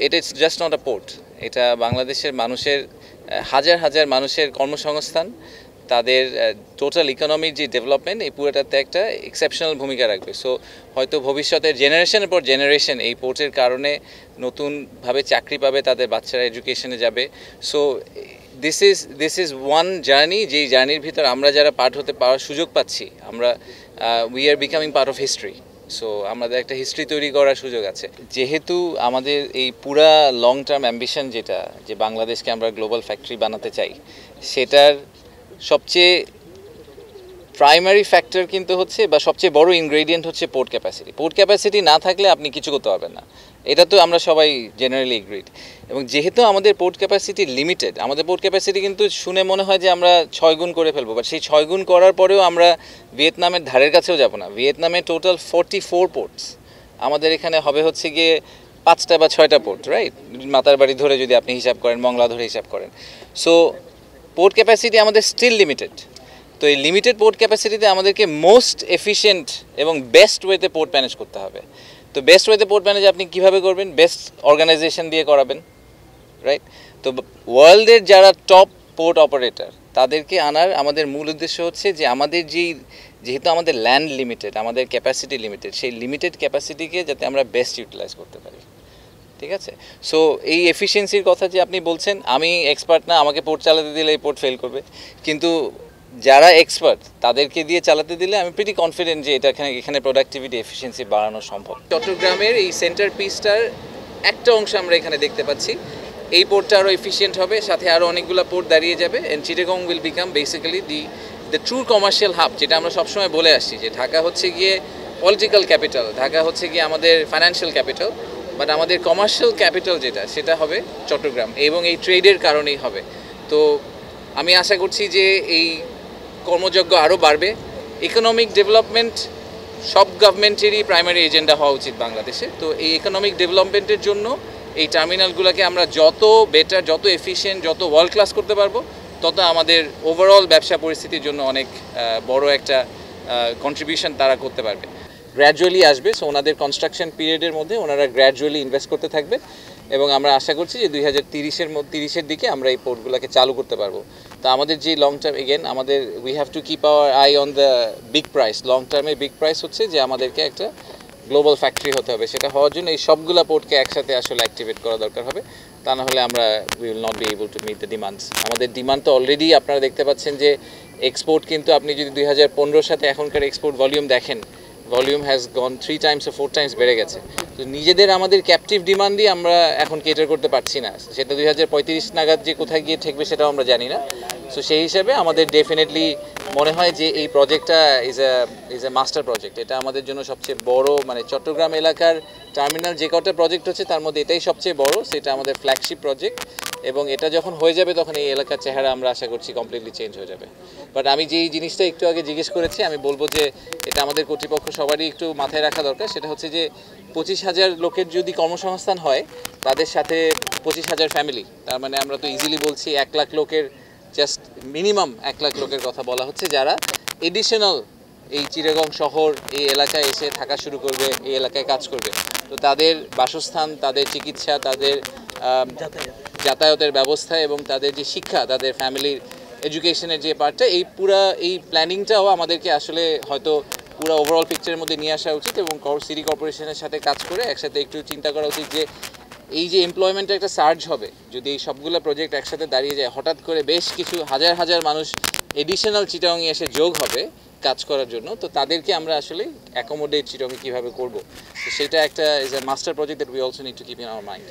এটা it's just not a port, এটা বাংলাদেশের মানুষের হাজার হাজার মানুষের কর্মসংস্থান, তাদের টোটাল ইকোনমির যে ডেভেলপমেন্ট এই পুরোটাতে একটা এক্সেপশনাল ভূমিকা রাখবে। সো হয়তো ভবিষ্যতের জেনারেশনের পর জেনারেশন এই পোর্টের কারণে নতুনভাবে চাকরি পাবে, তাদের বাচ্চারা এডুকেশনে যাবে। So this is one journey, যেই জার্নির ভিতর আমরা যারা পার্ট হতে পাওয়ার সুযোগ পাচ্ছি, আমরা we are becoming part of history. So আমাদের একটা হিস্ট্রি তৈরি করার সুযোগ আছে। যেহেতু আমাদের এই পুরা লং টার্ম অ্যাম্বিশন যেটা, যে বাংলাদেশকে আমরা গ্লোবাল ফ্যাক্টরি বানাতে চাই, সেটার সবচেয়ে প্রাইমারি ফ্যাক্টর কিন্তু হচ্ছে, বা সবচেয়ে বড় ইনগ্রেডিয়েন্ট হচ্ছে পোর্ট ক্যাপাসিটি। পোর্ট ক্যাপাসিটি না থাকলে আপনি কিছু করতে পারবেন না, এটা তো আমরা সবাই জেনারেলি এগ্রিড। এবং যেহেতু আমাদের পোর্ট ক্যাপাসিটি লিমিটেড, আমাদের পোর্ট ক্যাপাসিটি কিন্তু শুনে মনে হয় যে আমরা 6 গুণ করে ফেলবো, বাট সেই 6 গুণ করার পরেও আমরা ভিয়েতনামের ধারের কাছেও যাব না। ভিয়েতনামে টোটাল 44 পোর্টস, আমাদের এখানে হবে হচ্ছে গিয়ে 5টা বা 6টা পোর্ট, রাইট? মাতারবাড়ি ধরে যদি আপনি হিসাব করেন, মংলা ধরে হিসাব করেন। সো পোর্ট ক্যাপাসিটি আমাদের স্টিল লিমিটেড। তো এই লিমিটেড পোর্ট ক্যাপাসিটিতে আমাদেরকে মোস্ট এফিশিয়েন্ট এবং বেস্ট ওয়েতে পোর্ট ম্যানেজ করতে হবে। তো বেস্ট ওয়েতে পোর্ট ম্যানেজ আপনি কীভাবে করবেন? বেস্ট অর্গানাইজেশন দিয়ে করাবেন, রাইট? তো ওয়ার্ল্ডের যারা টপ পোর্ট অপারেটর, তাদেরকে আনার আমাদের মূল উদ্দেশ্য হচ্ছে যে আমাদের যেহেতু আমাদের ল্যান্ড লিমিটেড, আমাদের ক্যাপাসিটি লিমিটেড, সেই লিমিটেড ক্যাপাসিটিকে যাতে আমরা বেস্ট ইউটিলাইজ করতে পারি। ঠিক আছে? সো এই এফিসিয়েন্সির কথা যে আপনি বলছেন, আমি এক্সপার্ট না, আমাকে পোর্ট চালাতে দিলে এই পোর্ট ফেল করবে, কিন্তু যারা এক্সপার্ট তাদেরকে দিয়ে চালাতে দিলে আমি প্রিটি কনফিডেন্ট যে এখানে প্রোডাক্টিভিটি এফিসিয়েন্সি বাড়ানো সম্ভব। চট্টগ্রামের এই সেন্টার পিসটার একটা অংশ আমরা এখানে দেখতে পাচ্ছি। এই পোর্টটা আরও এফিসিয়েন্ট হবে, সাথে আরও অনেকগুলো পোর্ট দাঁড়িয়ে যাবে, and Chittagong will become basically the true commercial hub, যেটা আমরা সবসময় বলে আসছি যে ঢাকা হচ্ছে গিয়ে পলিটিক্যাল ক্যাপিটাল, ঢাকা হচ্ছে গিয়ে আমাদের ফাইন্যান্সিয়াল ক্যাপিটাল, বাট আমাদের কমার্শিয়াল ক্যাপিটাল যেটা, সেটা হবে চট্টগ্রাম, এবং এই ট্রেডের কারণেই হবে। তো আমি আশা করছি যে এই কর্মযজ্ঞ আরও বাড়বে। ইকোনমিক ডেভেলপমেন্ট সব গভর্নমেন্টেরই প্রাইমারি এজেন্ডা হওয়া উচিত বাংলাদেশে। তো এই ইকোনমিক ডেভেলপমেন্টের জন্য এই টার্মিনালগুলোকে আমরা যত বেটার, যত এফিশিয়েন্ট, যত ওয়ার্ল্ড ক্লাস করতে পারবো, তত আমাদের ওভারঅল ব্যবসা পরিস্থিতির জন্য অনেক বড় একটা কন্ট্রিবিউশন তারা করতে পারবে। গ্র্যাজুয়ালি আসবে, সো ওনাদের কনস্ট্রাকশন পিরিয়ডের মধ্যে ওনারা গ্র্যাজুয়ালি ইনভেস্ট করতে থাকবে, এবং আমরা আশা করছি যে 2030-এর দিকে আমরা এই পোর্টগুলোকে চালু করতে পারবো। তো আমাদের যে লং টার্ম, এগেন আমাদের we have to keep our I on the big price. Long টার্মে বিগ প্রাইস হচ্ছে যে আমাদেরকে একটা গ্লোবাল ফ্যাক্টরি হতে হবে। সেটা হওয়ার জন্য এই সবগুলা পোর্টকে একসাথে আসলে অ্যাক্টিভেট করা দরকার হবে, তা না হলে আমরা we will not be able to meet the demands. আমাদের ডিমান্ড তো অলরেডি আপনারা দেখতে পাচ্ছেন যে এক্সপোর্ট কিন্তু, আপনি যদি 2015-র সাথে এখনকার এক্সপোর্ট ভলিউম দেখেন, volume has gone 3 times or 4 times বেড়ে গেছে। তো নিজেদের আমাদের ক্যাপটিভ ডিমান্ডই আমরা এখন কেটার করতে পারছি না, সেটা 2035 নাগাদ যে কোথায় গিয়ে ঠেকবে সেটাও আমরা জানি না। সো সেই হিসাবে আমাদের ডেফিনেটলি মনে হয় যে এই প্রজেক্টটা ইজ এ মাস্টার প্রজেক্ট। এটা আমাদের জন্য সবচেয়ে বড়, মানে চট্টগ্রাম এলাকার টার্মিনাল যে কটা প্রজেক্ট হচ্ছে তার মধ্যে এটাই সবচেয়ে বড়, সেটা আমাদের ফ্ল্যাগশিপ প্রজেক্ট, এবং এটা যখন হয়ে যাবে তখন এই এলাকার চেহারা আমরা আশা করছি কমপ্লিটলি চেঞ্জ হয়ে যাবে। বাট আমি যেই জিনিসটা একটু আগে জিজ্ঞেস করেছি, আমি বলবো যে এটা আমাদের কর্তৃপক্ষ সবারই একটু মাথায় রাখা দরকার। সেটা হচ্ছে যে 25,000 লোকের যদি কর্মসংস্থান হয়, তাদের সাথে 25,000 ফ্যামিলি, তার মানে আমরা তো ইজিলি বলছি 1 লাখ লোকের, জাস্ট মিনিমাম 1 লাখ লোকের কথা বলা হচ্ছে, যারা এডিশনাল এই চিটাগং শহর, এই এলাকায় এসে থাকা শুরু করবে, এই এলাকায় কাজ করবে। তো তাদের বাসস্থান, তাদের চিকিৎসা, তাদের যাতায়াতের ব্যবস্থা, এবং তাদের যে শিক্ষা, তাদের ফ্যামিলির এডুকেশনের যে পার্টটা, এই প্ল্যানিংটাও আমাদেরকে আসলে হয়তো পুরো ওভারঅল পিকচারের মধ্যে নিয়ে আসা উচিত, এবং সিটি কর্পোরেশনের সাথে কাজ করে একসাথে একটু চিন্তা করা উচিত যে এই যে এমপ্লয়মেন্টের একটা সার্জ হবে, যদি এই সবগুলো প্রজেক্ট একসাথে দাঁড়িয়ে যায়, হঠাৎ করে বেশ কিছু হাজার হাজার মানুষ এডিশনাল চিটাগংয়ে এসে যোগ হবে কাজ করার জন্য। তো তাদেরকে আমরা আসলে অ্যাকোমোডেট চিটাগংয়ে কীভাবে করবো, তো সেটা একটা is a master project that we also need to keep in our mind.